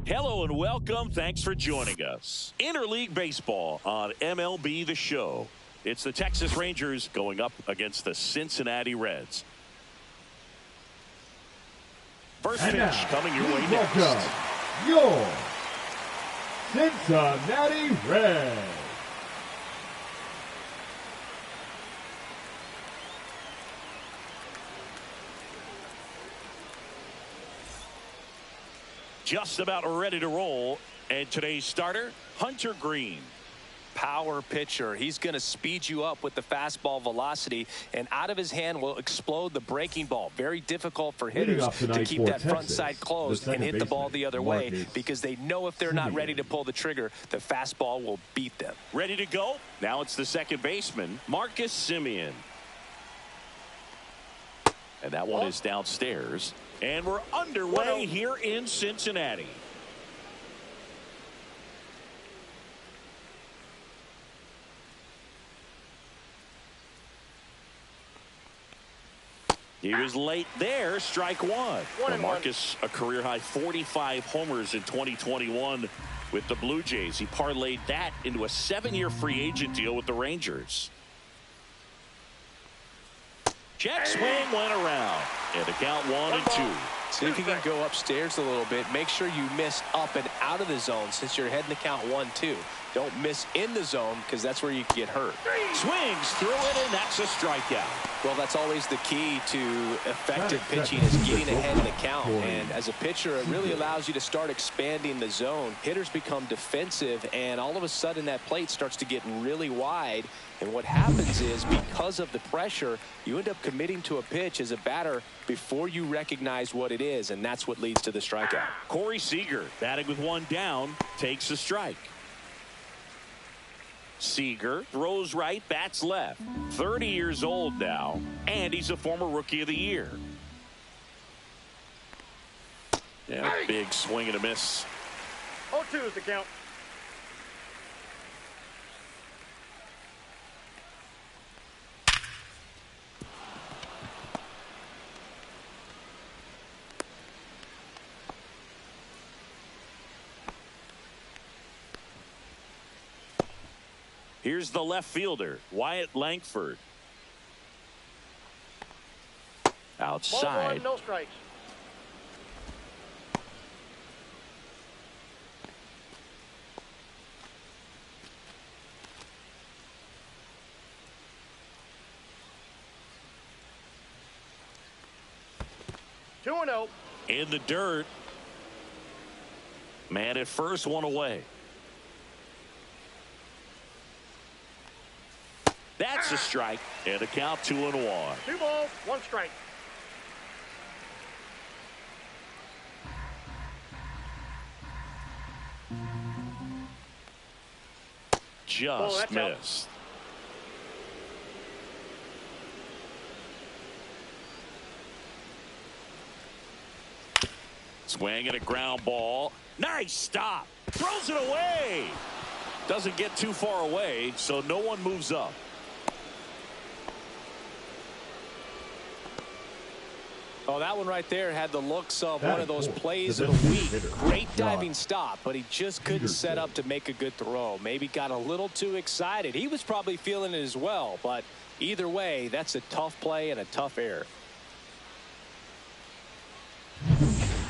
Hello and welcome. Thanks for joining us. Interleague Baseball on MLB The Show. It's the Texas Rangers going up against the Cincinnati Reds. First pitch coming your way next. Welcome, your Cincinnati Reds. Just about ready to roll. And today's starter, Hunter Green. Power pitcher. He's going to speed you up with the fastball velocity, and out of his hand will explode the breaking ball. Very difficult for hitters to keep that front side closed and hit the ball the other way, because they know if they're not ready to pull the trigger, the fastball will beat them. Ready to go? Now it's the second baseman, Marcus Semien. And that one is downstairs. And we're underway here in Cincinnati. He was late there. Strike one. For Marcus, a career-high 45 homers in 2021 with the Blue Jays. He parlayed that into a 7-year free agent deal with the Rangers. Check swing went around. And the count 1-2. See if you can go upstairs a little bit. Make sure you miss up and out of the zone since you're heading to count 1-2. Don't miss in the zone, because that's where you can get hurt. Swings through it, and that's a strikeout. Well, that's always the key to effective pitching, is getting ahead of the count. And as a pitcher, it really allows you to start expanding the zone. Hitters become defensive, and all of a sudden that plate starts to get really wide. And what happens is, because of the pressure, you end up committing to a pitch as a batter before you recognize what it is, and that's what leads to the strikeout. Corey Seager, batting with one down, takes a strike. Seager throws right, bats left. 30 years old now, and he's a former Rookie of the Year. Yeah, big swing and a miss. 0-2 is the count. Here's the left fielder, Wyatt Langford. Outside. Ball one, no strikes. Two and 0. In the dirt. Man at first, one away. That's a strike, and a count 2-1. 2 balls, 1 strike. Just missed. Swing and a ground ball. Nice stop. Throws it away. Doesn't get too far away, so no one moves up. Oh, that one right there had the looks of one of those plays of the week. Great diving stop, but he just couldn't set up to make a good throw. Maybe got a little too excited. He was probably feeling it as well, but either way, that's a tough play and a tough error.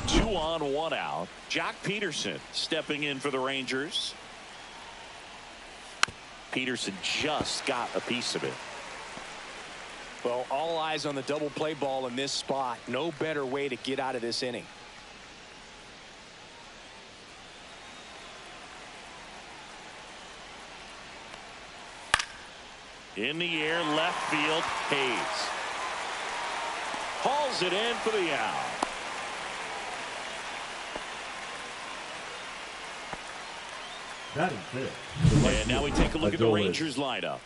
2 on, 1 out. Jock Peterson stepping in for the Rangers. Peterson just got a piece of it. Well, all eyes on the double play ball in this spot. No better way to get out of this inning. In the air, left field, Hayes. Hauls it in for the out. That is it. And now we take a look at the Rangers lineup.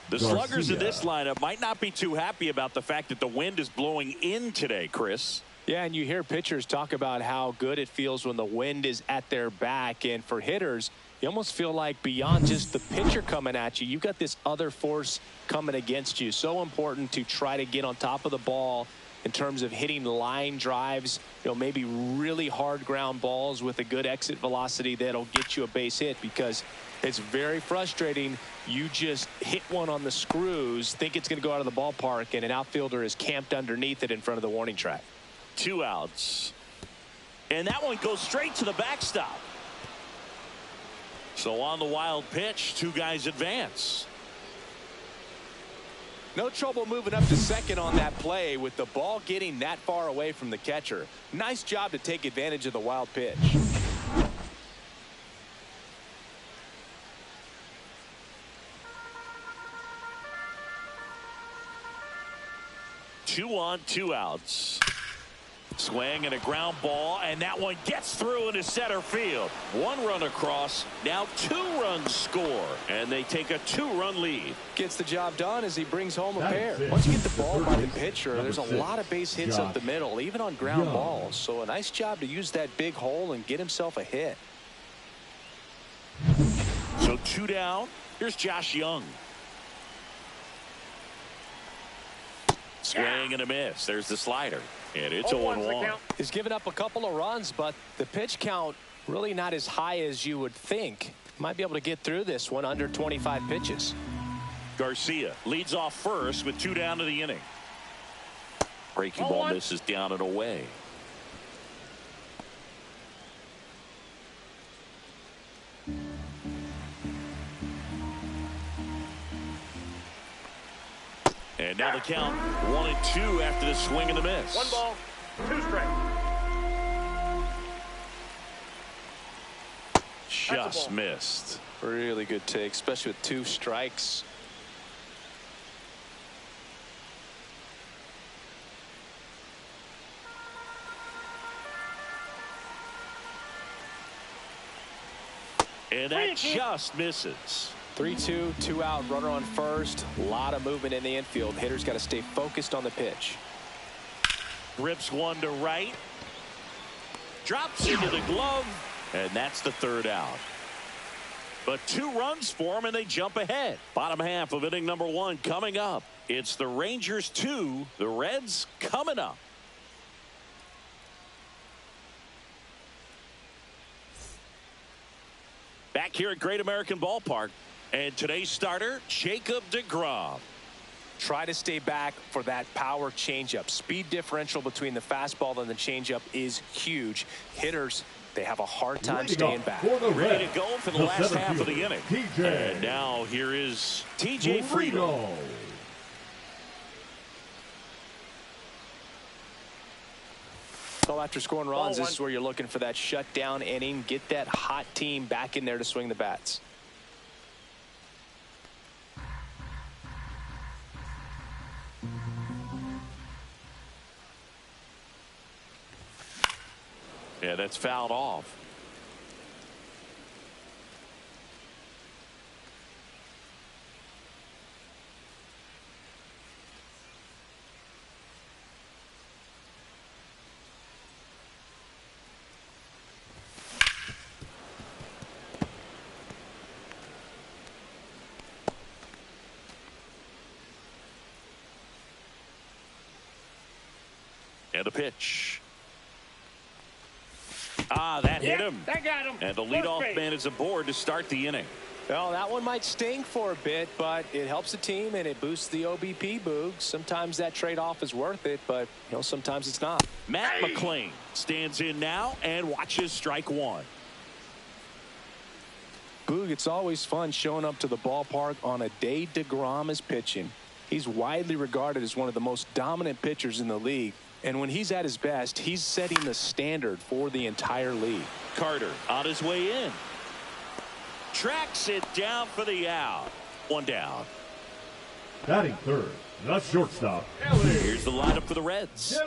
The sluggers in this lineup might not be too happy about the fact that the wind is blowing in today, Chris. Yeah, and you hear pitchers talk about how good it feels when the wind is at their back. And for hitters, you almost feel like beyond just the pitcher coming at you, you've got this other force coming against you. So important to try to get on top of the ball in terms of hitting line drives, maybe really hard ground balls with a good exit velocity that'll get you a base hit, because it's very frustrating. You just hit one on the screws, think it's going to go out of the ballpark, and an outfielder is camped underneath it in front of the warning track. 2 outs. And that one goes straight to the backstop. So on the wild pitch, 2 guys advance. No trouble moving up to second on that play with the ball getting that far away from the catcher. Nice job to take advantage of the wild pitch. 2 on, 2 outs. Swing and a ground ball, and that one gets through into center field. 1 run across, now 2 runs score, and they take a 2-run lead. Gets the job done as he brings home a pair. Once you get the ball by the pitcher, there's a lot of base hits up the middle, even on ground balls. So a nice job to use that big hole and get himself a hit. So 2 down. Here's Josh Young. Swing and a miss. There's the slider. And it's 0-1. He's given up a couple of runs, but the pitch count really not as high as you would think. Might be able to get through this one under 25 pitches. Garcia leads off first with 2 down to the inning. Breaking ball misses down and away. And now the count 1-2 after the swing and the miss. 1 ball, 2 strikes. Just missed. Really good take, especially with 2 strikes. And that just misses. 3-2, 2 out, runner on first. A lot of movement in the infield. Hitter's got to stay focused on the pitch. Rips one to right. Drops into the glove. And that's the 3rd out. But 2 runs for them, and they jump ahead. Bottom half of inning number 1 coming up. It's the Rangers 2, the Reds coming up. Back here at Great American Ballpark. And today's starter, Jacob deGrom. Try to stay back for that power changeup. Speed differential between the fastball and the changeup is huge. Hitters, they have a hard time staying back. Ready to go for the last half of the inning. And now here is TJ Friedl. So after scoring runs, this is where you're looking for that shutdown inning. Get that hot team back in there to swing the bats. Yeah, that's fouled off. And a pitch. That hit him. That got him. And the leadoff man is aboard to start the inning. Well, that one might sting for a bit, but it helps the team and it boosts the OBP, Boog. Sometimes that trade-off is worth it, but sometimes it's not. Matt McLean stands in now and watches strike 1. Boog, it's always fun showing up to the ballpark on a day deGrom is pitching. He's widely regarded as one of the most dominant pitchers in the league. And when he's at his best, he's setting the standard for the entire league. Carter on his way in. Tracks it down for the out. 1 down. Batting 3rd, the shortstop. Here's the lineup for the Reds.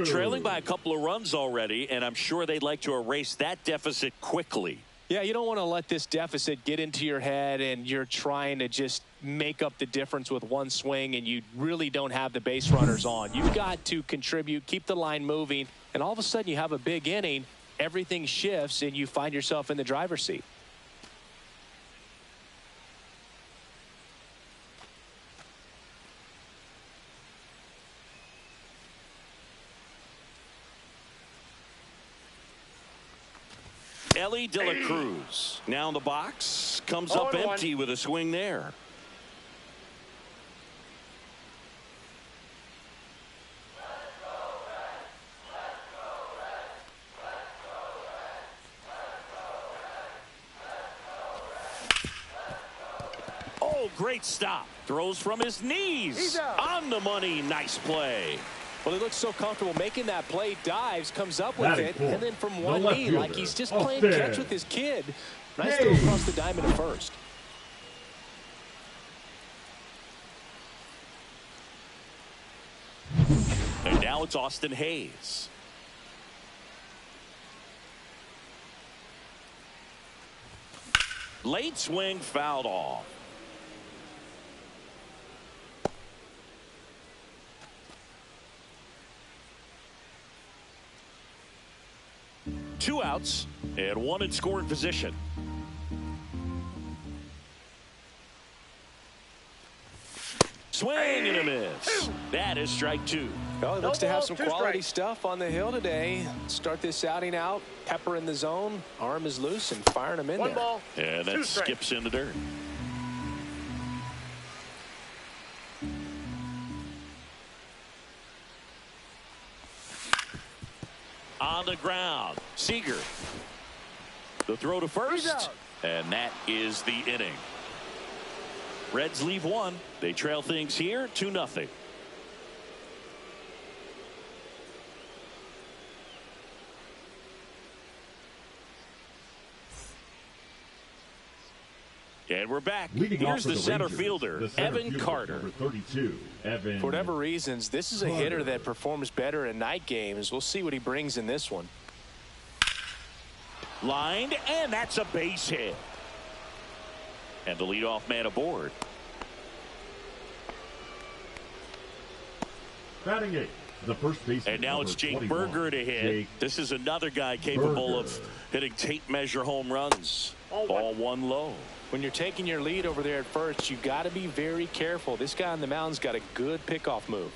Trailing by a couple of runs already, and I'm sure they'd like to erase that deficit quickly. Yeah, you don't want to let this deficit get into your head and you're trying to just make up the difference with one swing and you really don't have the base runners on. You've got to contribute, keep the line moving, and all of a sudden you have a big inning, everything shifts, and you find yourself in the driver's seat. Ellie De La Cruz now in the box, comes up empty with a swing there. Oh, great stop. Throws from his knees. On the money. Nice play. Well, he looks so comfortable making that play, dives, comes up with it, and then from one knee, like he's just playing catch with his kid. Nice throw across the diamond at first. And now it's Austin Hayes. Late swing fouled off. Two outs and one in scoring position. Swing and a miss. That is strike two. Well, he looks to have some quality stuff on the hill today. Start this outing out. Pepper in the zone. Arm is loose and firing him in there. Ball, and that skips in the dirt. On the ground, Seager. The throw to first, and that is the inning. Reds leave one. They trail things here 2-0. And we're back. Here's the center fielder, Evan Carter. Number 32, Evan. For whatever reasons, this is a hitter that performs better in night games. We'll see what he brings in this one. Lined, and that's a base hit. And the leadoff man aboard. Batting eight, the first baseman. And now it's Jake 21. Berger to hit. This is another guy capable of hitting tape measure home runs. Ball one low. When you're taking your lead over there at first, you got to be very careful. This guy on the mound's got a good pickoff move.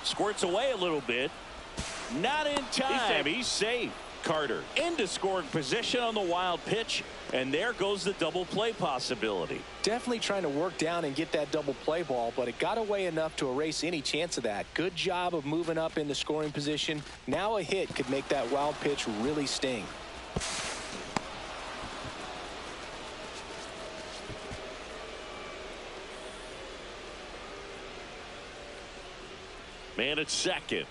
Squirts away a little bit. Not in time. He's safe. Carter into scoring position on the wild pitch, and there goes the double play possibility. Definitely trying to work down and get that double play ball, but it got away enough to erase any chance of that. Good job of moving up into scoring position. Now a hit could make that wild pitch really sting. Man at second.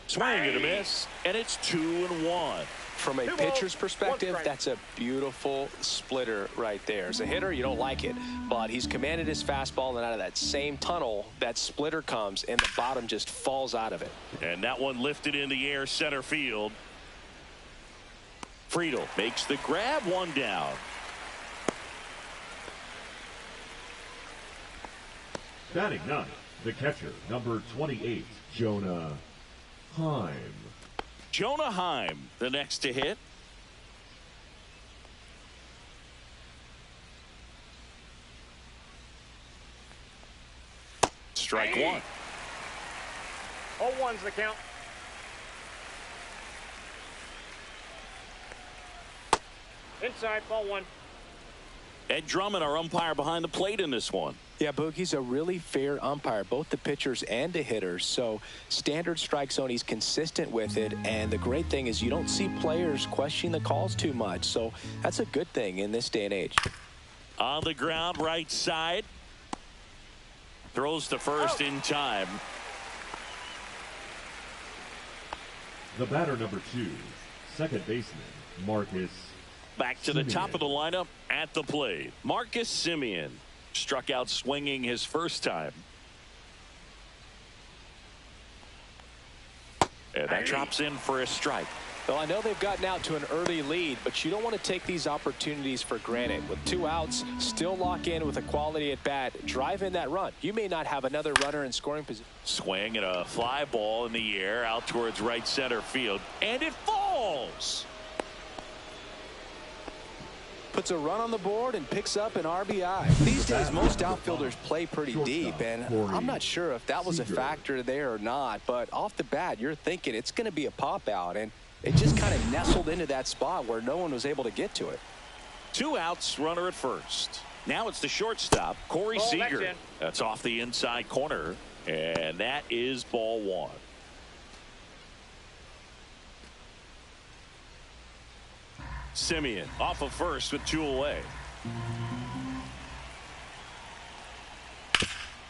Swing and a miss, and it's 2-1. From a pitcher's perspective, that's a beautiful splitter right there. As a hitter, you don't like it, but he's commanded his fastball, and out of that same tunnel, that splitter comes, and the bottom just falls out of it. And that one lifted in the air center field. Friedel makes the grab, one down. Batting ninth, the catcher, number 28, Jonah Heim. Jonah Heim, the next to hit. Strike one. 0-1's the count. Inside, ball one. Ed Drummond, our umpire behind the plate in this one. Yeah, Boogie's a really fair umpire, both the pitchers and the hitters. So standard strike zone, he's consistent with it. And the great thing is you don't see players question the calls too much. So that's a good thing in this day and age. On the ground, right side. Throws to first in time. The batter, number 2, second baseman, Marcus Back to the top of the lineup at the plate. Marcus Semien struck out swinging his first time. And that drops in for a strike. Well, I know they've gotten out to an early lead, but you don't want to take these opportunities for granted. With 2 outs, still lock in with a quality at bat, drive in that run. You may not have another runner in scoring position. Swing and a fly ball in the air out towards right center field, and it falls. puts a run on the board and picks up an RBI. These days, most outfielders play pretty deep, and I'm not sure if that was a factor there or not, but off the bat, you're thinking it's going to be a pop-out, and it just kind of nestled into that spot where no one was able to get to it. 2 outs, runner at first. Now it's the shortstop, Corey Seager. That's off the inside corner, and that is ball 1. Simeon off of first with 2 away.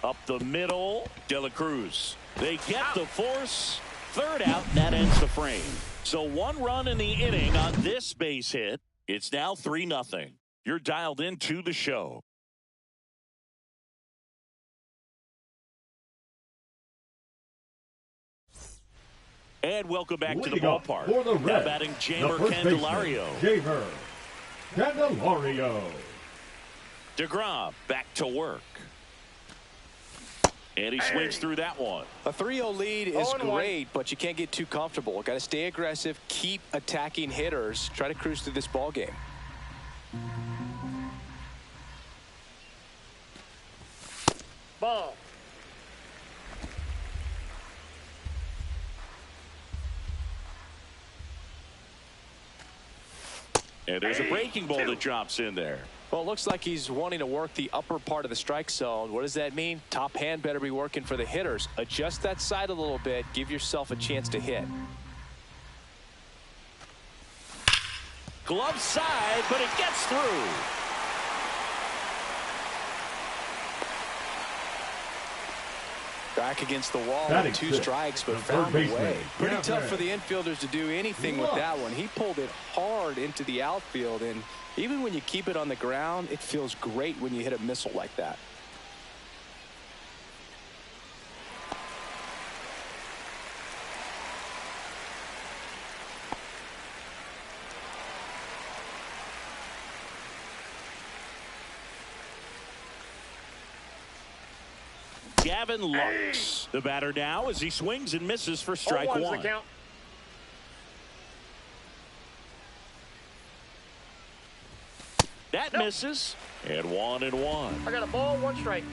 Up the middle, De La Cruz. They get the force. 3rd out, that ends the frame. So 1 run in the inning on this base hit. It's now 3-0. You're dialed into the show. And welcome back to the ballpark. For the Reds, now batting Jamer Candelario. Jamer Candelario. DeGrom back to work. And he swings through that one. A 3-0 lead is great, but you can't get too comfortable. Got to stay aggressive, keep attacking hitters, try to cruise through this ball game. Ball. And there's a breaking ball that drops in there. Well, it looks like he's wanting to work the upper part of the strike zone. What does that mean? Top hand better be working for the hitters. Adjust that side a little bit. Give yourself a chance to hit. Glove side, but it gets through. Back against the wall with 2 strikes, but found a way. Pretty tough for the infielders to do anything with that one. He pulled it hard into the outfield, and even when you keep it on the ground, it feels great when you hit a missile like that. Gavin Lux, the batter now as he swings and misses for strike 1. That misses, and 1-1. I got a ball, 1 strike.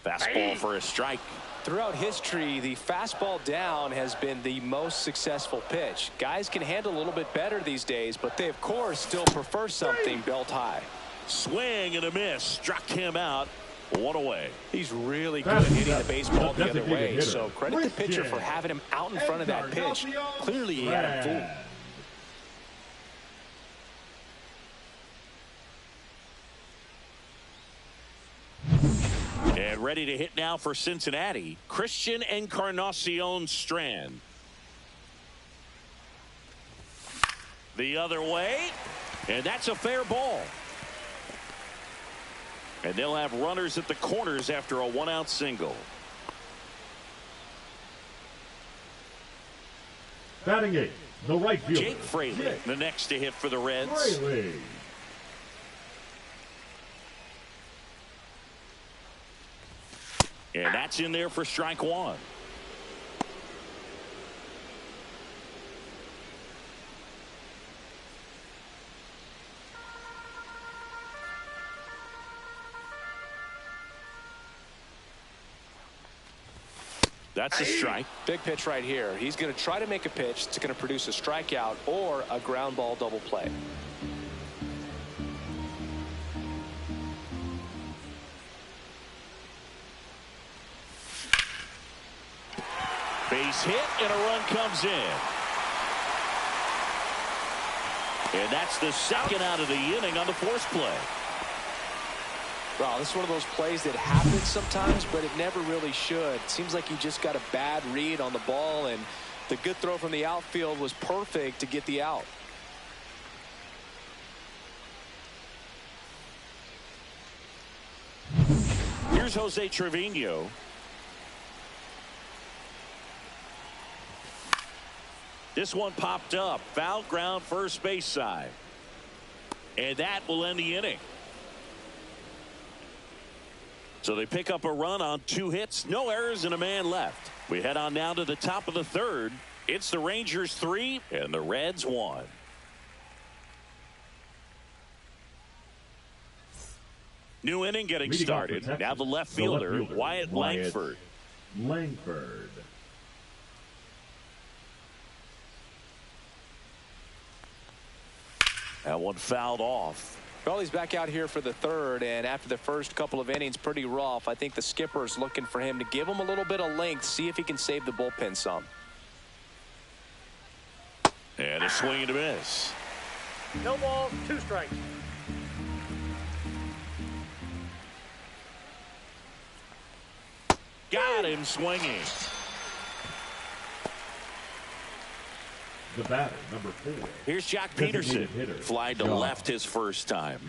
Fastball for a strike. Throughout history, the fastball down has been the most successful pitch. Guys can handle a little bit better these days, but they, of course, still prefer something belt high. Swing and a miss. Struck him out. 1 away. He's really good at hitting the baseball the other way, so credit the pitcher for having him out in front of that pitch. Clearly, he had him fooled. And ready to hit now for Cincinnati, Christian Encarnacion Strand. The other way, and that's a fair ball. And they'll have runners at the corners after a 1-out single. Batting 8, the right fielder, Jake Fraley, the next to hit for the Reds. Fraley. And that's in there for strike 1. That's a strike. Big pitch right here. He's going to try to make a pitch that's going to produce a strikeout or a ground ball double play. Base hit and a run comes in. And that's the second out of the inning on the force play. Well, this is one of those plays that happens sometimes, but it never really should. It seems like he just got a bad read on the ball, and the good throw from the outfield was perfect to get the out. Here's Jose Trevino. This one popped up. Foul ground first base side. And that will end the inning. So they pick up a run on 2 hits, no errors, and a man left. We head on now to the top of the 3rd. It's the Rangers 3 and the Reds 1. New inning getting started. Now the left fielder, Wyatt Langford. That one fouled off. Well, he's back out here for the third, and after the first couple of innings, pretty rough. I think the skipper's looking for him to give him a little bit of length, see if he can save the bullpen some. And a swing and a miss. No ball, 2 strikes. Got him swinging. The batter, number 4. Here's Jock Peterson. Fly to left his first time.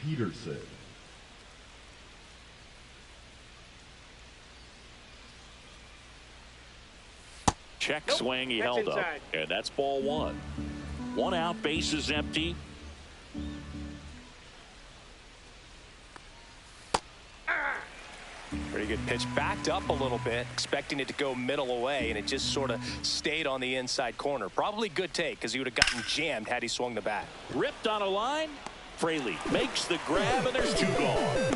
Check swing, he held up. And that's ball 1. 1 out, base is empty. Pretty good pitch. Backed up a little bit, expecting it to go middle away, and it just sort of stayed on the inside corner. Probably good take, because he would have gotten jammed had he swung the bat. Ripped on a line. Fraley makes the grab, and there's 2 gone.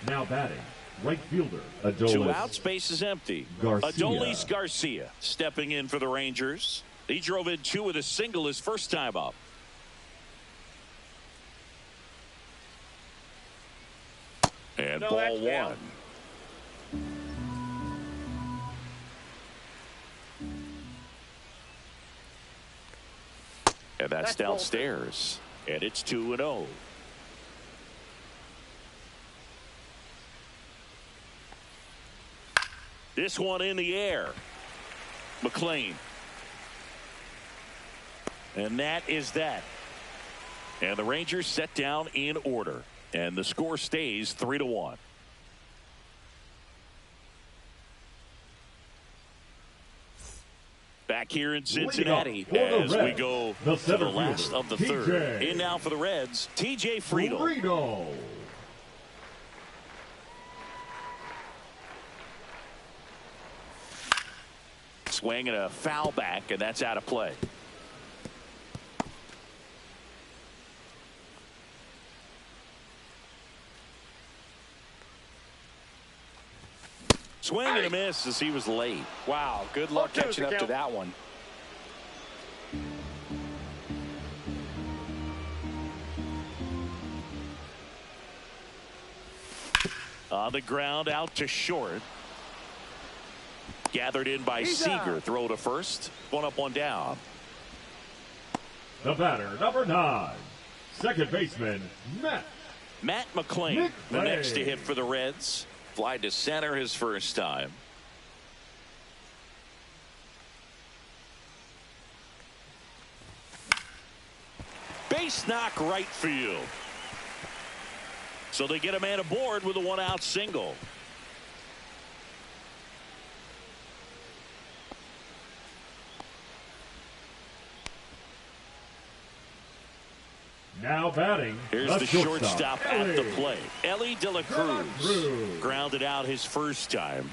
Now batting, right fielder, Adolis. 2 outs, base is empty. Adolis Garcia stepping in for the Rangers. He drove in 2 with a single his first time up. And ball 1. And that's downstairs. And it's 2-0. This one in the air. McLean. And that is that. And the Rangers set down in order. And the score stays 3-1. Back here in Cincinnati as we go to the last of the third. In now for the Reds, TJ Friedl. Swing and a foul back, and that's out of play. Swing and a miss as he was late. Wow, good luck catching up to that one. On the ground, out to short. Gathered in by Seager. Throw to first. 1 up, 1 down. The batter, number 9. Second baseman, Matt McLean. The next to hit for the Reds. Fly to center his first time. Base knock right field. So they get a man aboard with a 1-out single. Now batting. Here's the shortstop at the plate. Ellie De La Cruz. Grounded out his first time.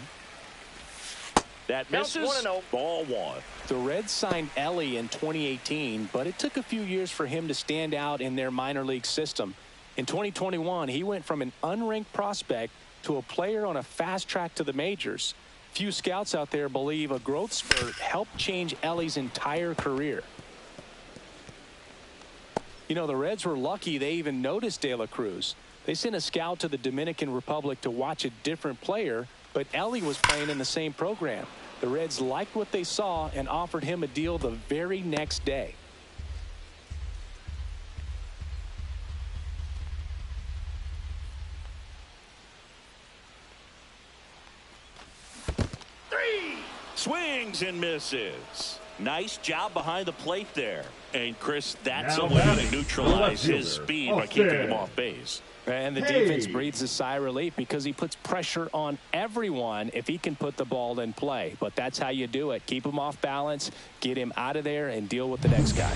That misses. Ball 1. The Reds signed Ellie in 2018, but it took a few years for him to stand out in their minor league system. In 2021, he went from an unranked prospect to a player on a fast track to the majors. Few scouts out there believe a growth spurt helped change Ellie's entire career. You know, the Reds were lucky they even noticed De La Cruz. They sent a scout to the Dominican Republic to watch a different player, but Ellie was playing in the same program. The Reds liked what they saw and offered him a deal the very next day. Swings and misses. Nice job behind the plate there. And Chris, that's a way to neutralize his speed by keeping him off base. And the defense breathes a sigh of relief because he puts pressure on everyone if he can put the ball in play. But that's how you do it. Keep him off balance, get him out of there, and deal with the next guy.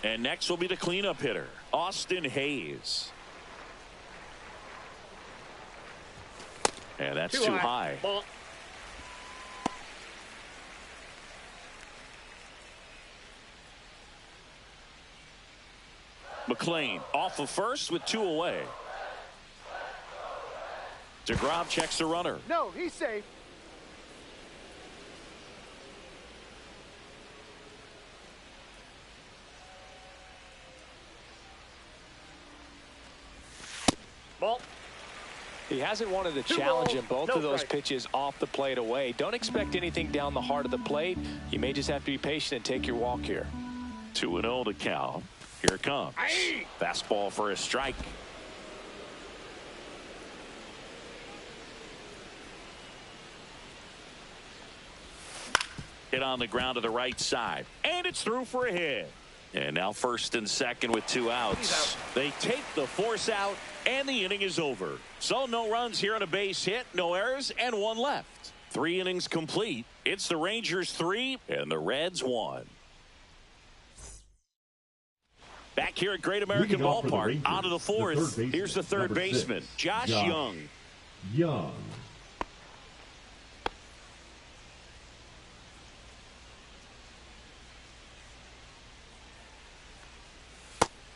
And next will be the cleanup hitter, Austin Hayes. And that's too high. McLean off of first with 2 away. DeGrom checks the runner. No, he's safe. Ball. He hasn't wanted to challenge him. Both of those pitches off the plate away. Don't expect anything down the heart of the plate. You may just have to be patient and take your walk here. 2-0 to count. Here it comes. Fastball for a strike. Hit on the ground to the right side. And it's through for a hit. And now first and second with 2 outs. They take the force out, and the inning is over. So no runs here on a base hit, no errors, and 1 left. 3 innings complete. It's the Rangers 3 and the Reds 1. Back here at Great American Ballpark, on to the 4th. Here's the third baseman, Josh Young.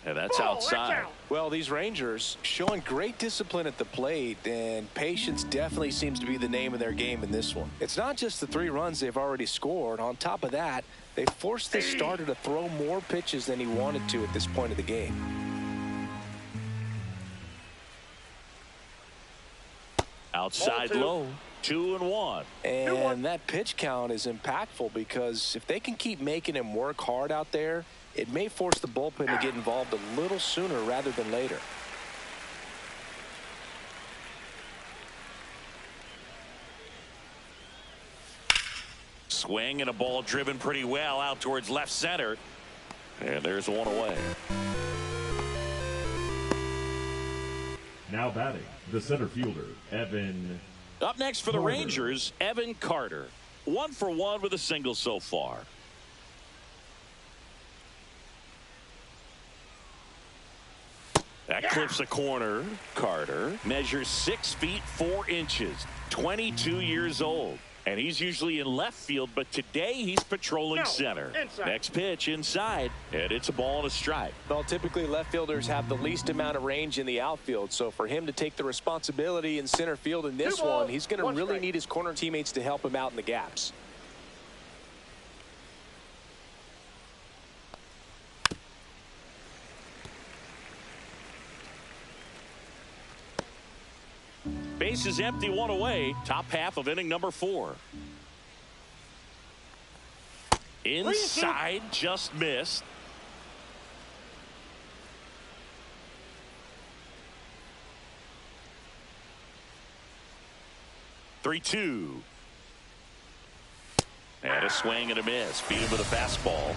And that's outside. Well, these Rangers showing great discipline at the plate, and patience definitely seems to be the name of their game in this one. It's not just the 3 runs they've already scored. On top of that, they forced the starter to throw more pitches than he wanted to at this point of the game. Outside low, 2-1. And that pitch count is impactful because if they can keep making him work hard out there, it may force the bullpen to get involved a little sooner rather than later. Swing and a ball driven pretty well out towards left center. And there's 1 away. Now batting, the center fielder, Evan. Up next for the Rangers, Evan Carter. 1 for 1 with a single so far. That clips a corner. Carter measures 6 feet 4 inches, 22 years old. And he's usually in left field, but today he's patrolling center. Next pitch inside, and it's a ball and a strike. Well, typically left fielders have the least amount of range in the outfield, so for him to take the responsibility in center field in this one, he's going to really need his corner teammates to help him out in the gaps. Base is empty, 1 away. Top half of inning number 4. Inside, just missed. "3-2." And a swing and a miss. Beat him with a fastball.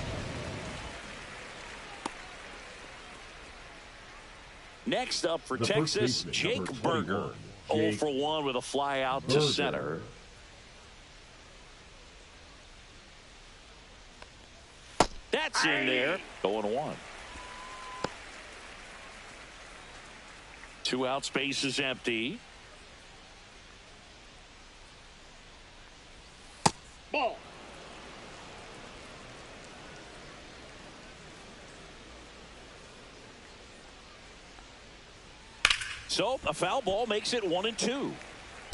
Next up for Texas, Jake Burger. 0 for 1 with a fly out to center. That's in there. 0-1. 2 out, space is empty. Ball. So a foul ball makes it 1-2.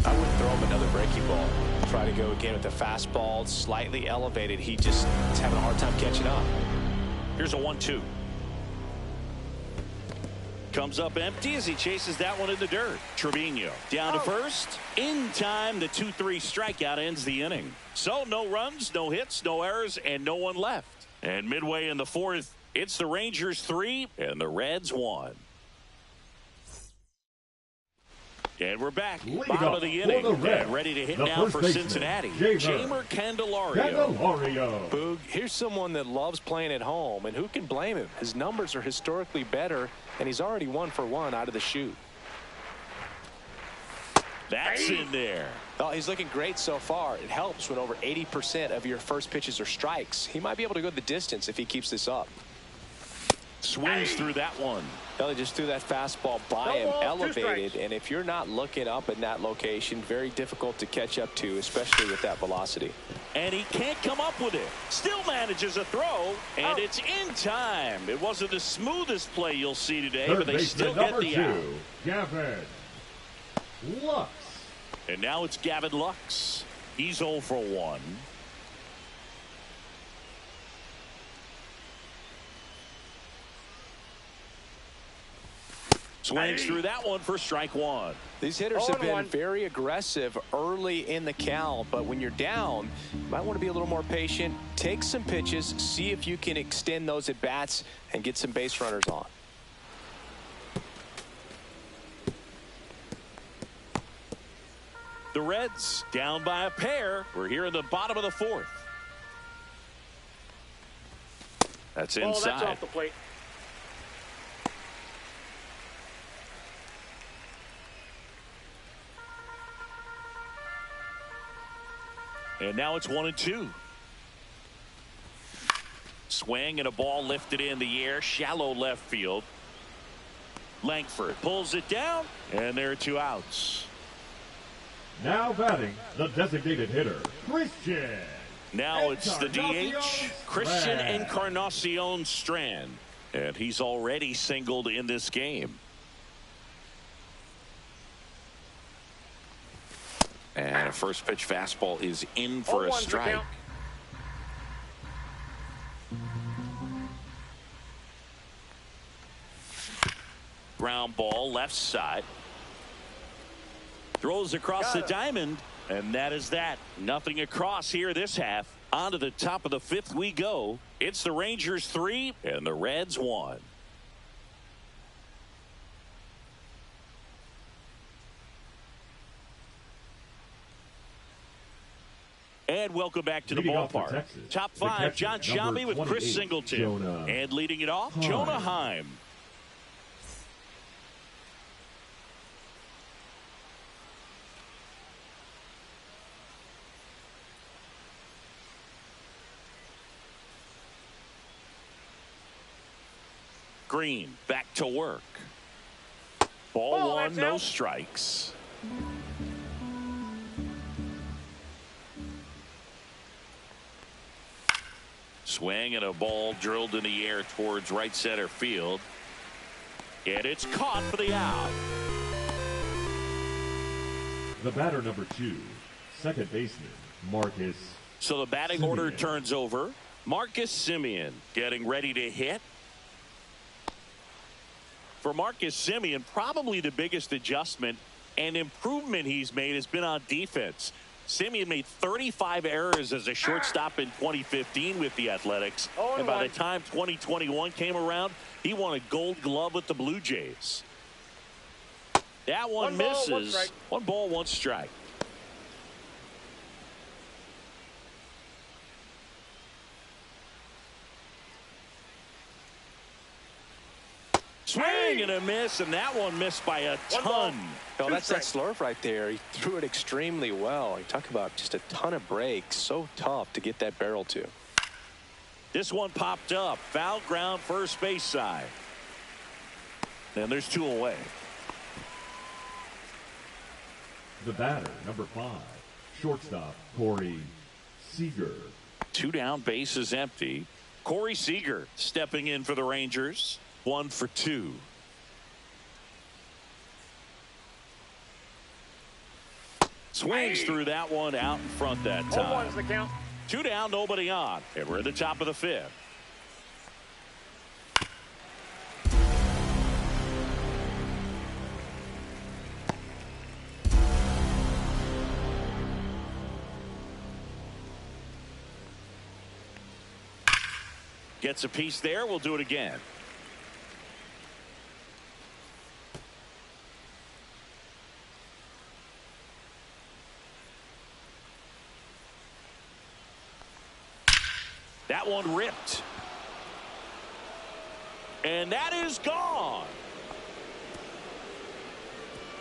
I wouldn't throw him another breaking ball. Try to go again with the fastball, slightly elevated. He just is having a hard time catching up. Here's a 1-2. Comes up empty as he chases that one in the dirt. Trevino down to first. In time, the 2-3 strikeout ends the inning. So no runs, no hits, no errors, and no one left. And midway in the 4th, it's the Rangers 3 and the Reds 1. And we're back. Bottom of the inning. And ready to hit now for Cincinnati. Jeimer Candelario. Boog, here's someone that loves playing at home, and who can blame him? His numbers are historically better, and he's already 1 for 1 out of the chute. That's in there. Oh, he's looking great so far. It helps when over 80% of your first pitches are strikes. He might be able to go the distance if he keeps this up. Swings through that one. They just threw that fastball by him, elevated, and if you're not looking up in that location, very difficult to catch up to, especially with that velocity. And he can't come up with it. Still manages a throw, and it's in time. It wasn't the smoothest play you'll see today, but they still get the out. Gavin Lux. And now it's Gavin Lux. He's 0 for 1. Swings through that one for strike 1. These hitters have been very aggressive early in the count, but when you're down, you might want to be a little more patient. Take some pitches, see if you can extend those at bats and get some base runners on. The Reds down by a pair. We're here in the bottom of the 4th. That's inside. That's off the plate. And now it's 1-2. Swing and a ball lifted in the air, shallow left field. Langford pulls it down, and there are 2 outs. Now batting, the designated hitter, Christian. Now it's the DH, Christian Encarnacion Strand. And he's already singled in this game. And a first pitch fastball is in for a strike. Ground ball left side. Throws across the diamond, and that is that. Nothing across here this half. On to the top of the 5th we go. It's the Rangers 3 and the Reds 1. And welcome back to the ballpark. Top 5, John Sciambi with Chris Singleton. And leading it off, Jonah Heim. Green back to work. Ball 1, no strikes. Swing and a ball drilled in the air towards right center field. And it's caught for the out. The batter number 2, second baseman, Marcus. So the batting order turns over. Marcus Semien getting ready to hit. For Marcus Semien, probably the biggest adjustment and improvement he's made has been on defense. Semien made 35 errors as a shortstop in 2015 with the Athletics. And by the time 2021 came around, he won a Gold Glove with the Blue Jays. That one misses. 1 ball, 1 strike. Swing and a miss, and that one missed by a ton. Oh, that's that slurve right there. He threw it extremely well. You talk about just a ton of breaks. So tough to get that barrel to. This one popped up. Foul ground, first base side. And there's 2 away. The batter, number 5, shortstop, Corey Seager. 2 down, base is empty. Corey Seager stepping in for the Rangers. 1 for 2. Swings through that one out in front that time. 0-1's the count. 2 down, nobody on. And we're at the top of the 5th. Gets a piece there. We'll do it again. That one ripped. And that is gone.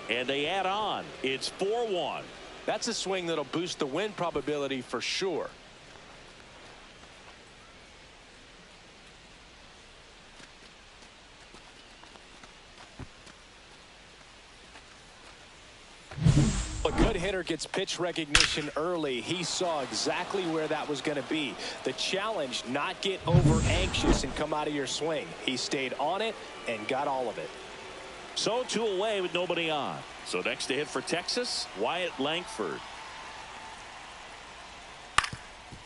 And they add on. It's 4-1. That's a swing that'll boost the win probability for sure. A good hitter gets pitch recognition early. He saw exactly where that was going to be. The challenge, not get over anxious and come out of your swing. He stayed on it and got all of it. So 2 away with nobody on. So next to hit for Texas, Wyatt Langford.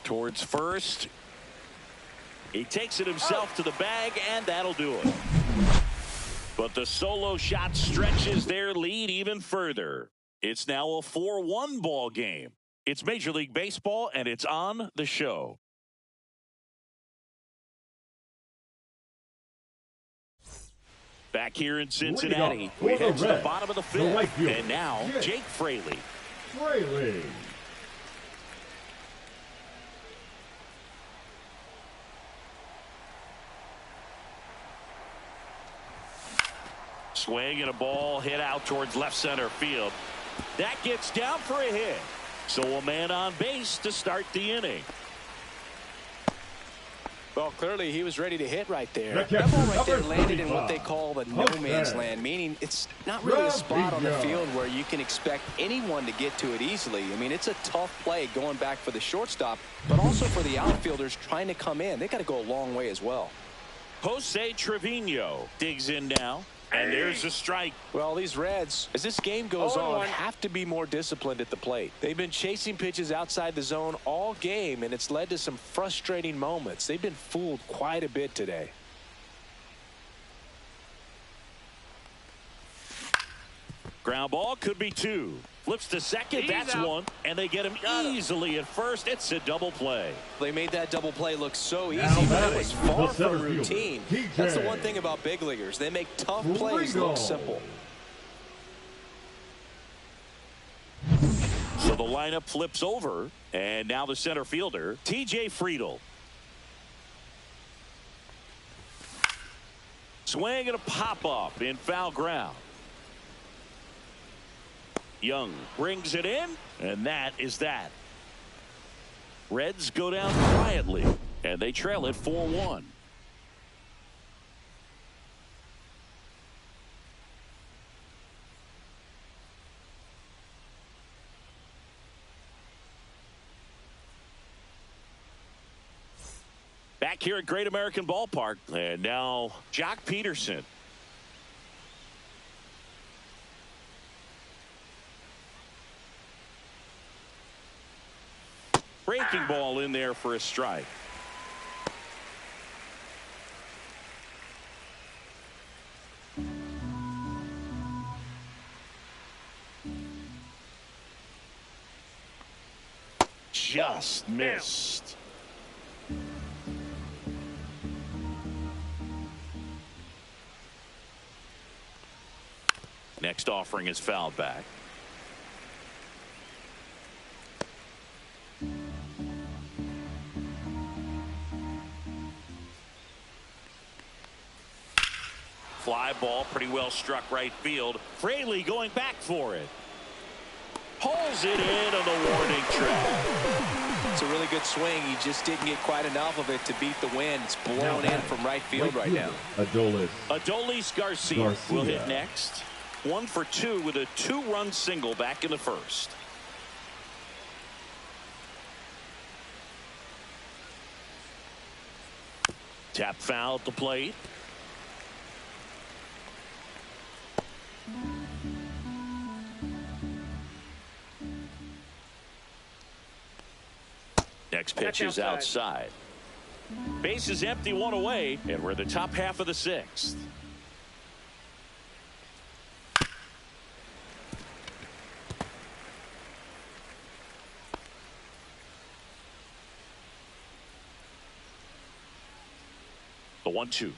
Towards first. He takes it himself to the bag, and that'll do it. But the solo shot stretches their lead even further. It's now a 4-1 ball game. It's Major League Baseball, and it's on the show. Back here in Cincinnati, we head to the bottom of the fifth. Right and now, Jake Fraley. Swing and a ball hit out towards left center field. That gets down for a hit. So a man on base to start the inning. Well, clearly he was ready to hit right there. That ball right there landed in what they call the no man's land, meaning it's not really a spot on the field where you can expect anyone to get to it easily. I mean, it's a tough play going back for the shortstop, but also for the outfielders trying to come in. They got to go a long way as well. Jose Trevino digs in now. And there's a strike. Well, these Reds, as this game goes on, have to be more disciplined at the plate. They've been chasing pitches outside the zone all game, and it's led to some frustrating moments. They've been fooled quite a bit today. Ground ball could be 2. Flips to second. That's 1. And they get him easily at first. It's a double play. They made that double play look so easy, but it was far from routine. That's the one thing about big leaguers. They make tough plays look simple. So the lineup flips over. And now the center fielder, T.J. Friedl. Swing and a pop-up in foul ground. Young brings it in, and that is that. Reds go down quietly, and they trail it 4-1. Back here at Great American Ballpark, and now Jock Peterson. Breaking ball in there for a strike. Just missed. Next offering is fouled back. Fly ball, pretty well struck right field. Fraley going back for it. Pulls it in on the warning track. It's a really good swing. He just didn't get quite enough of it to beat the wind. It's blown in from right field right now. Adolis Garcia will hit next. 1 for 2 with a 2-run single back in the first. Tap foul at the plate. Next pitch is outside. Base is empty, 1 away, and we're in the top half of the 6th. The 1-2.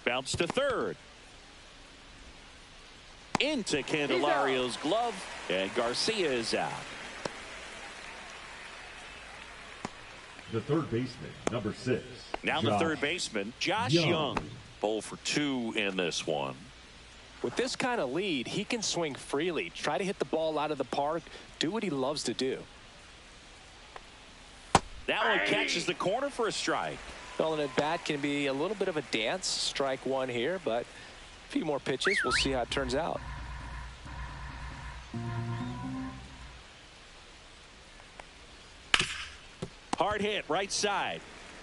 Bounce to third. Into Candelario's glove, and Garcia is out. The third baseman, number 6. Now the third baseman, Josh Young. 0 for 2 in this one. With this kind of lead, he can swing freely, try to hit the ball out of the park, do what he loves to do. That one catches the corner for a strike. Well, an at bat can be a little bit of a dance. Strike 1 here, but A few more pitches. We'll see how it turns out. Hard hit, right side.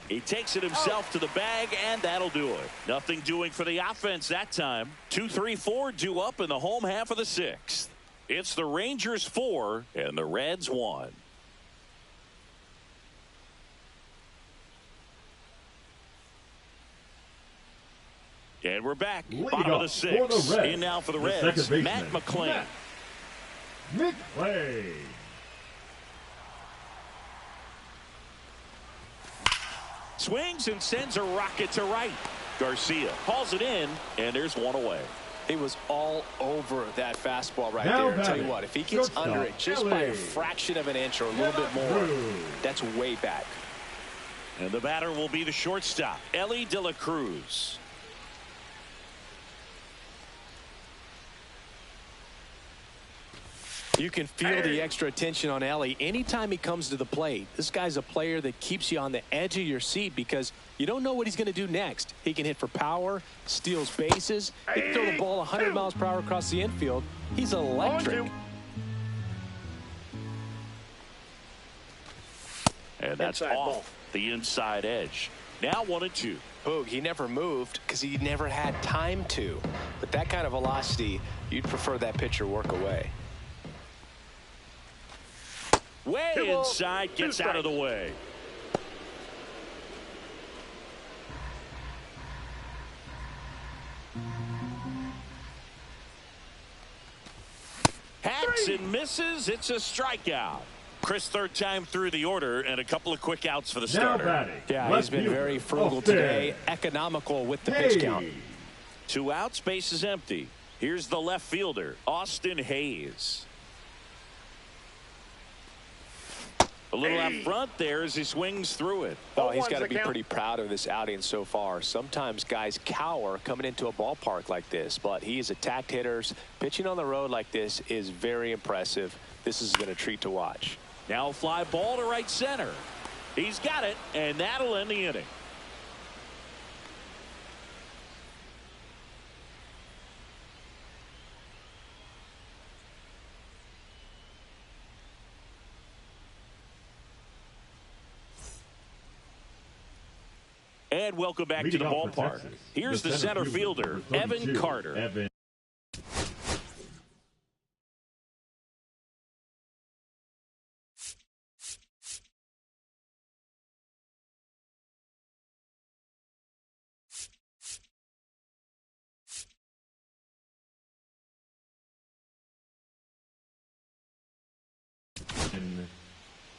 He takes it himself to the bag, and that'll do it. Nothing doing for the offense that time. 2-3-4 due up in the home half of the sixth. It's the Rangers 4 and the Reds 1. And we're back. Bottom of the sixth. In now for the Reds, Matt McClain. Swings and sends a rocket to right. Garcia hauls it in, and there's one away. He was all over that fastball right there. I'll tell you what, if he gets under it just by a fraction of an inch or a little bit more, that's way back. And the batter will be the shortstop, Ellie De La Cruz. You can feel the extra attention on Ellie anytime he comes to the plate. This guy's a player that keeps you on the edge of your seat because you don't know what he's going to do next. He can hit for power, steals bases, he can throw the ball 100 miles per hour across the infield. He's electric. And that's off the inside edge. Now 1-2. Boog, he never moved because he never had time to. But that kind of velocity, you'd prefer that pitcher work away. Way inside, gets out of the way. Hacks and misses. It's a strikeout. Chris, third time through the order, and a couple of quick outs for the starter. Yeah, he's been very frugal today, economical with the pitch count. 2 outs, base is empty. Here's the left fielder, Austin Hayes. A little out front there as he swings through it. Oh, he's got to be pretty proud of this outing so far. Sometimes guys cower coming into a ballpark like this, but he's attacked hitters. Pitching on the road like this is very impressive. This is going to treat to watch. Now a fly ball to right center. He's got it, and that'll end the inning. And welcome back to the ballpark. Here's the center fielder, Evan Carter.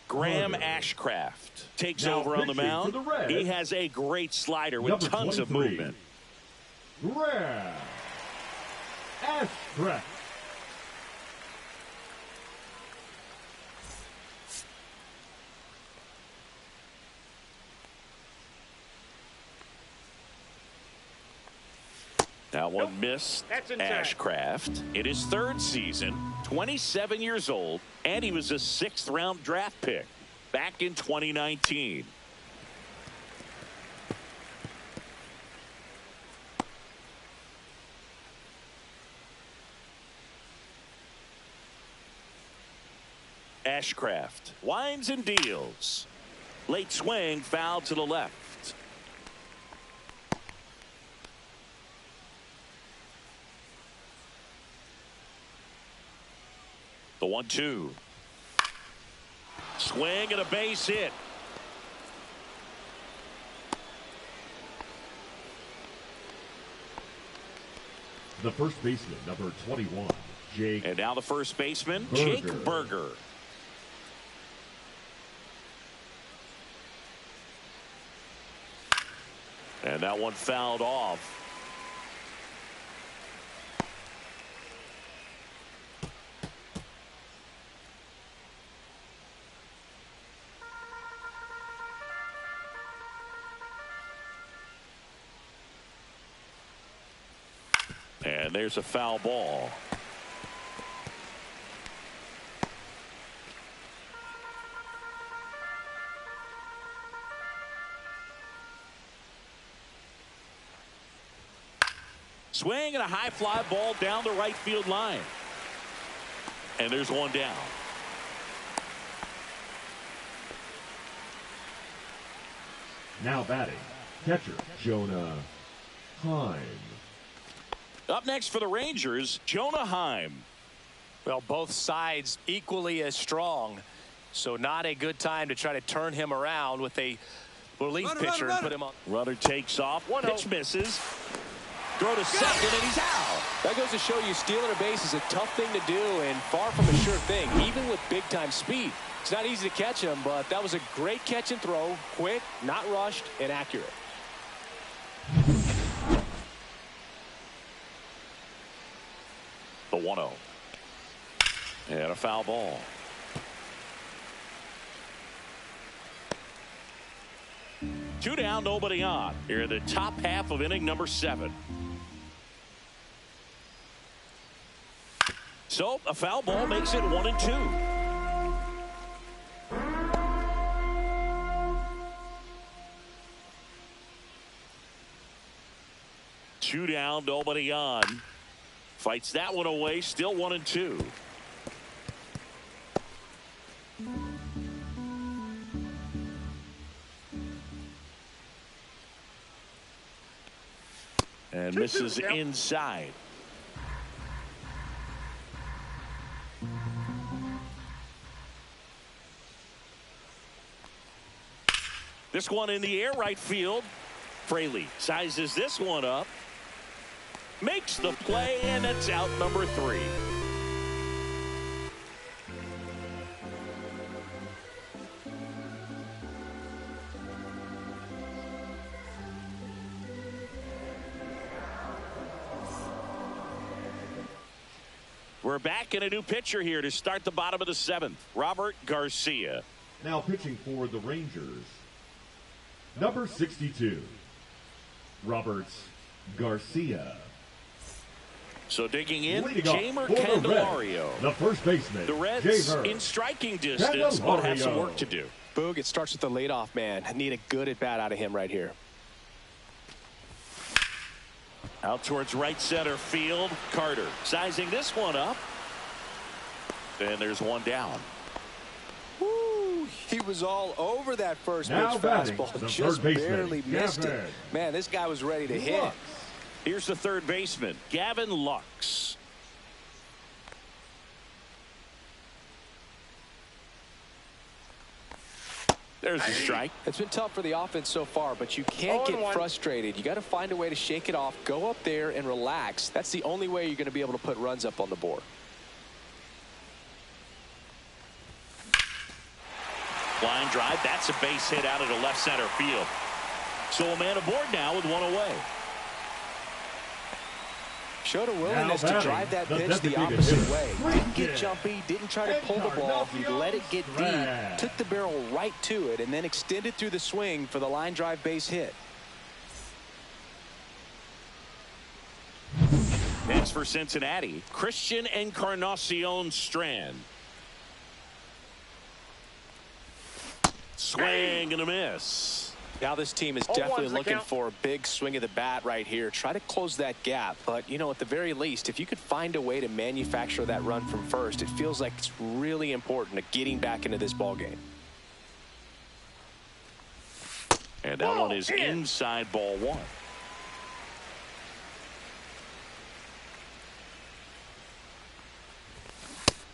Graham Ashcraft takes over on the mound. He has a great slider with tons of movement. Graham Ashcraft. Now one missed. Ashcraft in his third season, 27 years old, and he was a 6th round draft pick back in 2019. Ashcraft winds and deals. Late swing, foul to the left. The 1-2. Swing and a base hit. The first baseman, number 21, Jake. And now the first baseman, Berger. Jake Berger. And that one fouled off. And there's a foul ball. Swing and a high fly ball down the right field line. And there's one down. Now batting, catcher Jonah Heim. Up next for the Rangers, Jonah Heim. Well, both sides equally as strong, so not a good time to try to turn him around with a relief pitcher and put him on. Runner takes off, 1-0. pitch misses. Throw to second, and he's out. That goes to show you stealing a base is a tough thing to do and far from a sure thing, even with big-time speed. It's not easy to catch him, but that was a great catch and throw. Quick, not rushed, and accurate. The 1-0. And a foul ball. Two down, nobody on. Here in the top half of inning number 7. So a foul ball makes it 1-2. Two down, nobody on. Fights that one away, still 1-2. And misses inside. This one in the air, right field. Fraley sizes this one up. Makes the play, and it's out number 3. We're back in a new pitcher here to start the bottom of the 7th. Robert Garcia. Now pitching for the Rangers, number 62, Robert Garcia. So digging in, Leading off Jamer for the Candelario. Reds, the first baseman, The Reds Jamer in striking distance, but have some Candelario. work to do. Boog, it starts with the leadoff man. I need a good at-bat out of him right here. Out towards right center field. Carter sizing this one up. And there's one down. Woo, he was all over that first Now pitch batting, fastball. the Just third baseman, barely missed it. Gavin Man, this guy was ready to hit. Lux. Here's the third baseman, Gavin Lux. There's a strike. It's been tough for the offense so far, but you can't get 0-1. frustrated. You got to find a way to shake it off, go up there and relax. That's the only way you're going to be able to put runs up on the board. Line drive. That's a base hit out into left center field. So a man aboard now with one away. Showed a willingness to batting, drive that the pitch the designated opposite hitter, way. Didn't get jumpy, didn't try to pull the ball. He let it get deep, took the barrel right to it, and then extended through the swing for the line drive base hit. Next for Cincinnati, Christian Encarnacion Strand. Swing and a miss. Now this team is 0-1's definitely the looking count. for a big swing of the bat right here. Try to close that gap. But, you know, at the very least, if you could find a way to manufacture that run from first, it feels like it's really important to getting back into this ball game. And that one is inside, ball 1.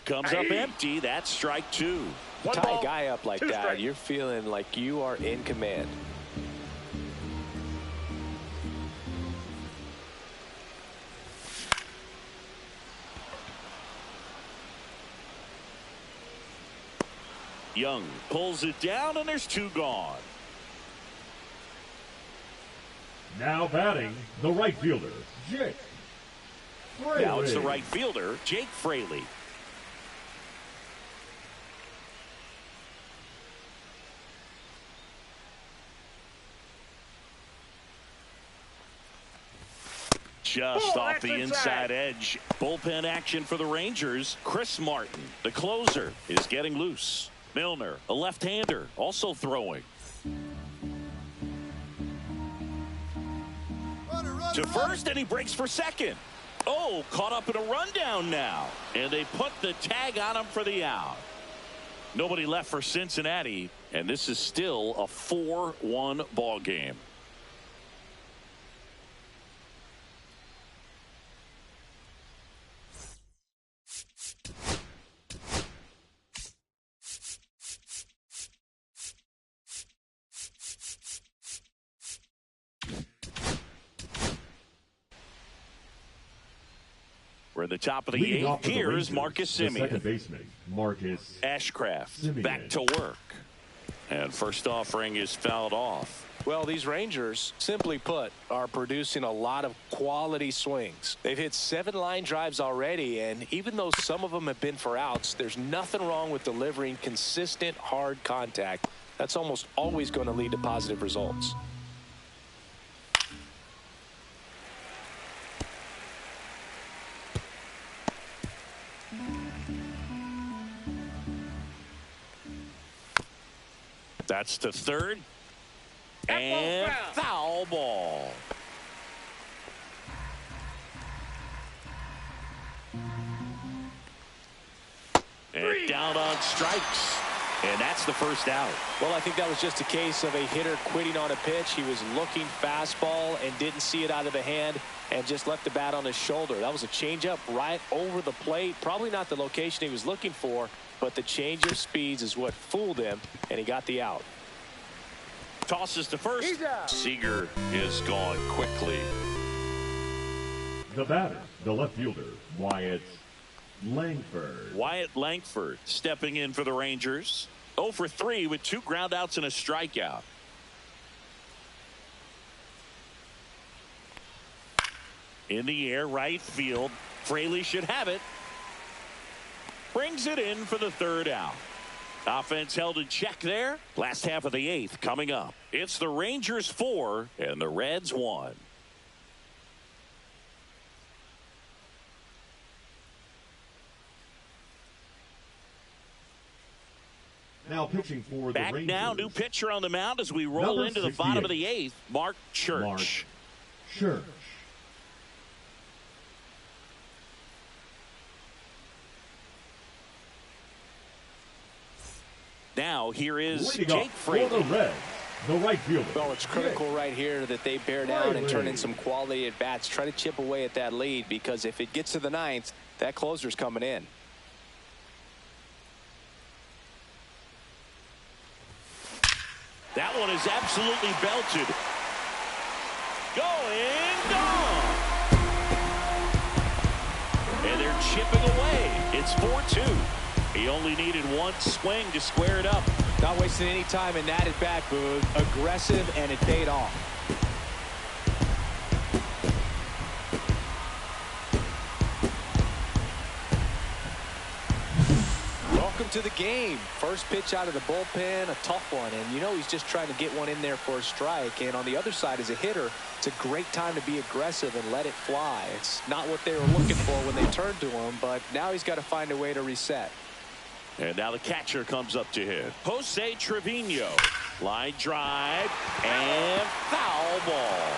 Comes up empty. That's strike 2. Tie a guy up like 2 that, strikes. you're feeling like you are in command. Young pulls it down, and there's 2 gone. Now batting, the right fielder, Jake Fraley. Now it's the right fielder, Jake Fraley. Just off that's the inside edge. Bullpen action for the Rangers. Chris Martin, the closer, is getting loose. Milner, a left-hander, also throwing. To first, and he breaks for second. Oh, caught up in a rundown now. And they put the tag on him for the out. Nobody left for Cincinnati, and this is still a 4-1 ball game. We're at the top of the eighth. Here's Marcus Semien. Second baseman, Marcus Ashcraft Semien. back to work. And first offering is fouled off. Well, these Rangers, simply put, are producing a lot of quality swings. They've hit 7 line drives already, and even though some of them have been for outs, there's nothing wrong with delivering consistent, hard contact. That's almost always going to lead to positive results. That's to third. And foul ball. And down on strikes. And that's the first out. Well, I think that was just a case of a hitter quitting on a pitch. He was looking fastball and didn't see it out of the hand and just left the bat on his shoulder. That was a changeup right over the plate. Probably not the location he was looking for, but the change of speeds is what fooled him, and he got the out. Tosses to first. Seager is gone quickly. The batter, the left fielder, Wyatt Langford. Wyatt Langford stepping in for the Rangers. 0 for 3 with 2 groundouts and a strikeout. In the air, right field. Fraley should have it. Brings it in for the third out. Offense held in check there. Last half of the 8th coming up. It's the Rangers 4 and the Reds 1. Now pitching for the Back Rangers. now, new pitcher on the mound as we roll Number into the 68. bottom of the 8th. Mark Church. Church. Now here is Leading Jake up Fraley. for the Reds, the right fielder. Well, it's critical right here that they bear down and turn in some quality at bats. Try to chip away at that lead, because if it gets to the 9th, that closer's coming in. That one is absolutely belted. Going, gone. And they're chipping away. It's 4-2. He only needed one swing to square it up. Not wasting any time in that at bat, Boog. Aggressive, and it paid off. Welcome to the game. First pitch out of the bullpen, a tough one, and you know he's just trying to get one in there for a strike. And on the other side, as a hitter, it's a great time to be aggressive and let it fly. It's not what they were looking for when they turned to him, but now he's got to find a way to reset. And now the catcher comes up to hit. Jose Trevino. Line drive and foul ball.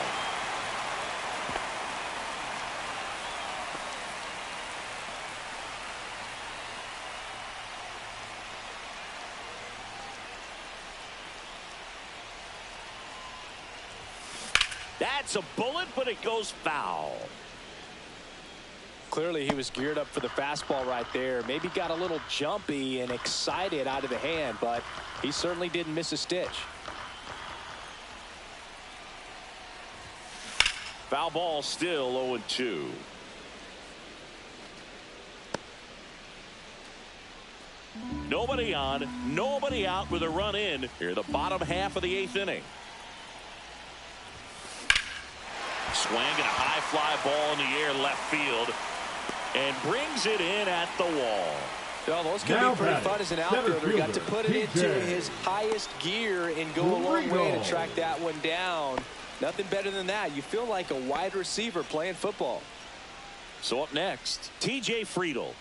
That's a bullet, but it goes foul. Clearly he was geared up for the fastball right there. Maybe got a little jumpy and excited out of the hand, but he certainly didn't miss a stitch. Foul ball, still 0-2. Nobody on, nobody out with a run in here, the bottom half of the 8th inning. Swing and a high fly ball in the air left field, and brings it in at the wall. Well, those can be pretty fun as an outfielder. Got to put it into his highest gear and go a long way to track that one down. Nothing better than that. You feel like a wide receiver playing football. So up next, T.J. Friedl.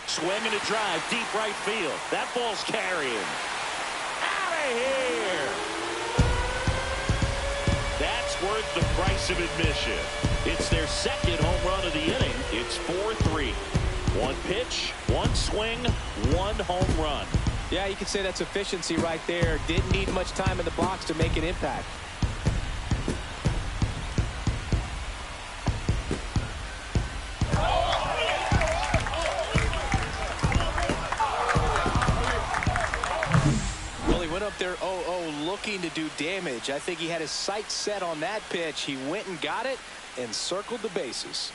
Swing and a drive, deep right field. That ball's carrying. right here. That's worth the price of admission. It's their second home run of the inning. It's 4-3. One pitch, one swing, one home run. Yeah, you could say that's efficiency right there. Didn't need much time in the box to make an impact. Well, he went up there 0-0 looking to do damage. I think he had his sights set on that pitch. He went and got it and circled the bases.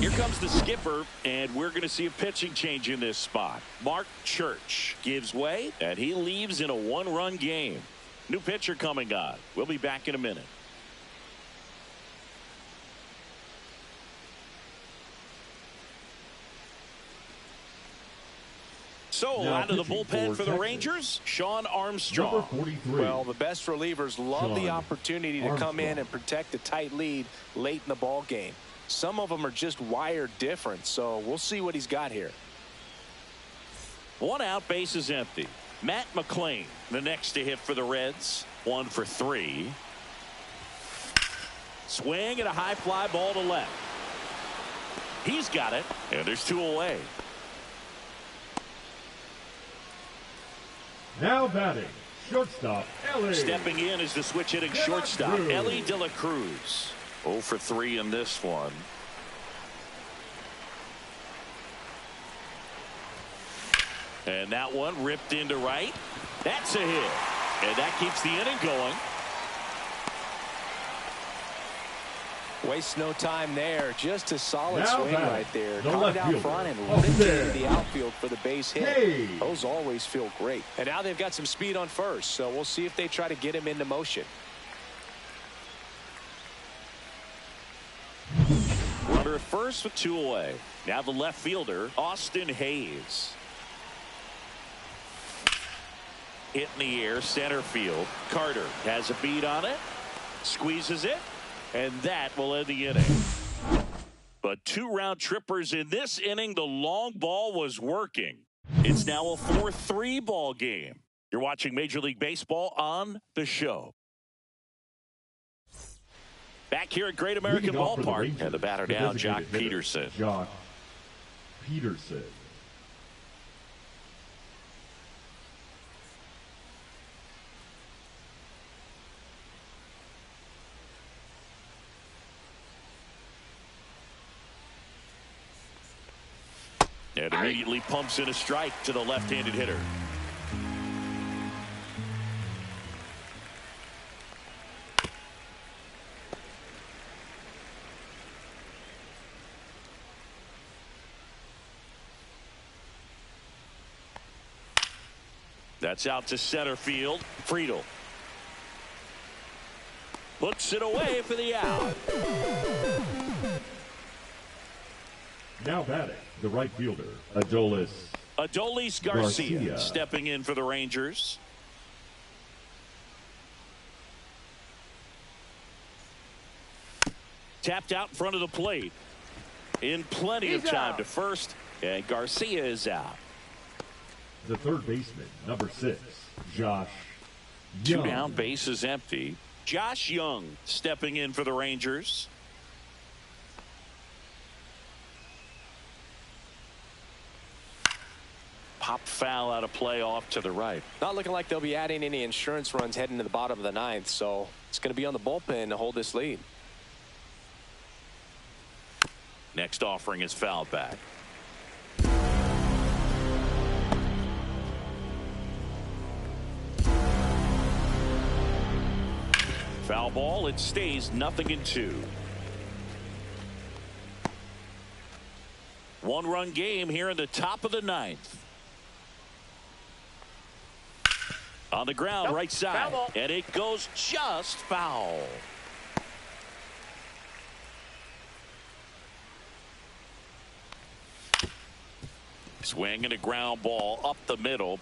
Here comes the skipper, and we're going to see a pitching change in this spot. Mark Church gives way, and he leaves in a one-run game. New pitcher coming on. We'll be back in a minute. So Now out of the pitching bullpen for the Texas, Rangers, Sean Armstrong. Number 43. Well, the best relievers love the Sean opportunity to come in and protect a tight lead late in the ball game. Some of them are just wired different, so we'll see what he's got here. One out, base is empty. Matt McClain, the next to hit for the Reds. 1 for 3. Swing and a high fly ball to left. He's got it, and there's 2 away. Now batting, shortstop, Ellie. Stepping in is the switch hitting shortstop, Ellie De La Cruz. 0 for 3 in this one. And that one ripped into right. That's a hit. And that keeps the inning going. Waste no time there. Just a solid Now swing batting, right there. the Caught left it out fielder, front and up ripped there. into the outfield for the base hit. Hey. Those always feel great. And now they've got some speed on first, so we'll see if they try to get him into motion. Runner at first with 2 away. Now the left fielder, Austin Hayes. Hit in the air, center field. Carter has a beat on it. Squeezes it. And that will end the inning. But 2 round trippers in this inning. The long ball was working. It's now a 4-3 ball game. You're watching Major League Baseball on the show. Back here at Great American Leading off for the Ballpark. Rangers, And the batter the down, Jock designated hitter, Peterson. Jock Peterson. And immediately pumps in a strike to the left-handed hitter. That's out to center field. Friedel puts it away for the out. Now batting, the right fielder, Adolis Garcia stepping in for the Rangers. Tapped out in front of the plate. In plenty of time to first. And Garcia is out. The third baseman, number 6, Josh 2 Young. down, base is empty. Josh Young stepping in for the Rangers. Pop foul out of play off to the right. Not looking like they'll be adding any insurance runs heading to the bottom of the 9th, so it's going to be on the bullpen to hold this lead. Next offering is fouled back. Foul ball. It stays 0-2. 1-run game here in the top of the 9th. On the ground, right side, and it goes just foul. Swing and a ground ball up the middle.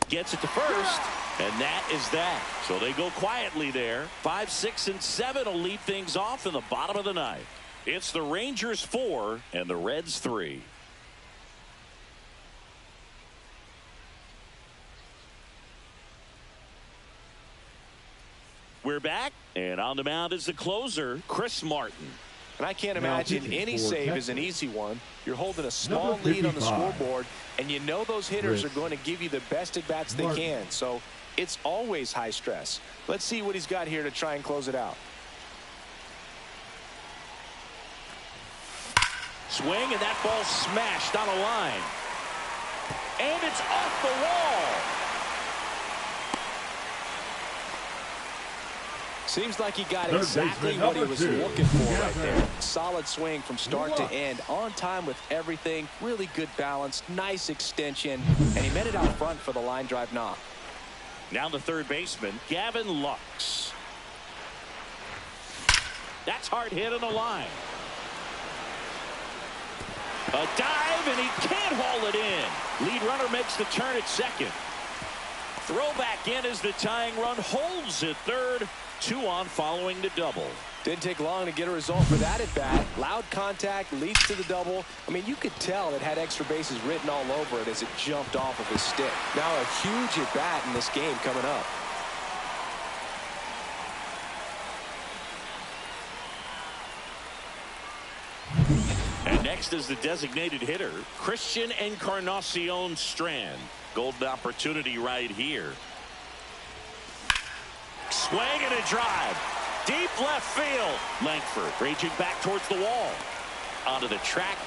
gets it to first, and that is that. So they go quietly there. 5, 6, and 7 will lead things off in the bottom of the ninth. It's the Rangers 4 and the Reds 3. We're back, and on the mound is the closer, Chris Martin. And I can't imagine any save is an easy one. You're holding a small lead on the scoreboard, and you know those hitters are going to give you the best at-bats they can. So it's always high stress. Let's see what he's got here to try and close it out. Swing, and that ball smashed on a line. And it's off the wall. Seems like he got exactly what he was looking for right there. Solid swing from start to end. On time with everything. Really good balance. Nice extension. And he met it out front for the line drive knock. Now the third baseman, Gavin Lux. That's hard hit on the line. A dive, and he can't haul it in. Lead runner makes the turn at second. Throw back in as the tying run holds at third. 2 on following the double. Didn't take long to get a result for that at bat. Loud contact leads to the double. I mean, you could tell it had extra bases written all over it as it jumped off of his stick. Now a huge at bat in this game coming up. And next is the designated hitter, Christian Encarnacion Strand. Golden opportunity right here. Swing and a drive. Deep left field. Langford raging back towards the wall. Onto the track,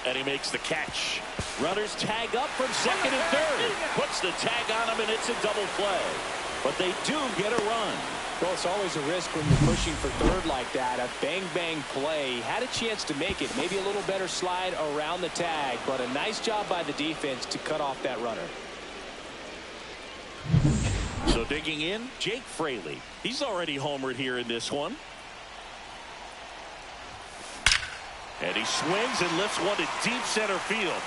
and he makes the catch. Runners tag up from second and third. Puts the tag on him, and it's a double play. But they do get a run. Well, it's always a risk when you're pushing for third like that. A bang-bang play. Had a chance to make it. Maybe a little better slide around the tag, but a nice job by the defense to cut off that runner. So digging in, Jake Fraley. He's already homered here in this one. And he swings and lifts one to deep center field.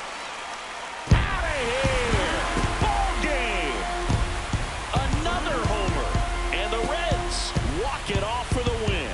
Out of here! Ball game! Another homer. And the Reds walk it off for the win.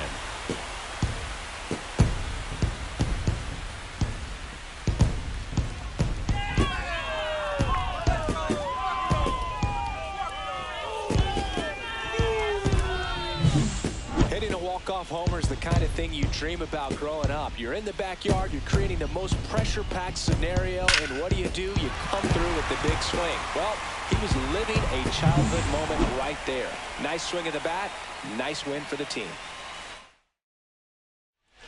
Hitting a walk-off homer is the kind of thing you dream about growing up. You're in the backyard, you're creating the most pressure-packed scenario, and what do? You come through with the big swing. Well, he was living a childhood moment right there. Nice swing of the bat, nice win for the team.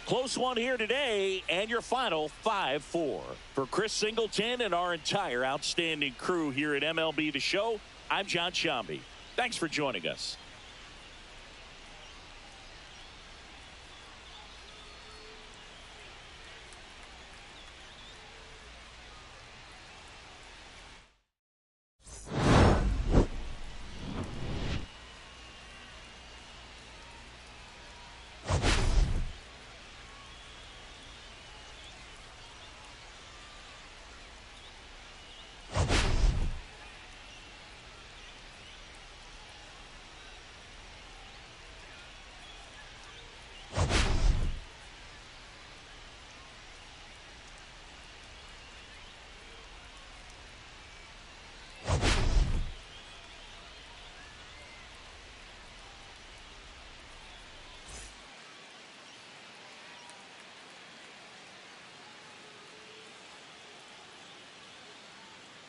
Close one here today, and your final 5-4. For Chris Singleton and our entire outstanding crew here at MLB The Show, I'm John Shambi. Thanks for joining us.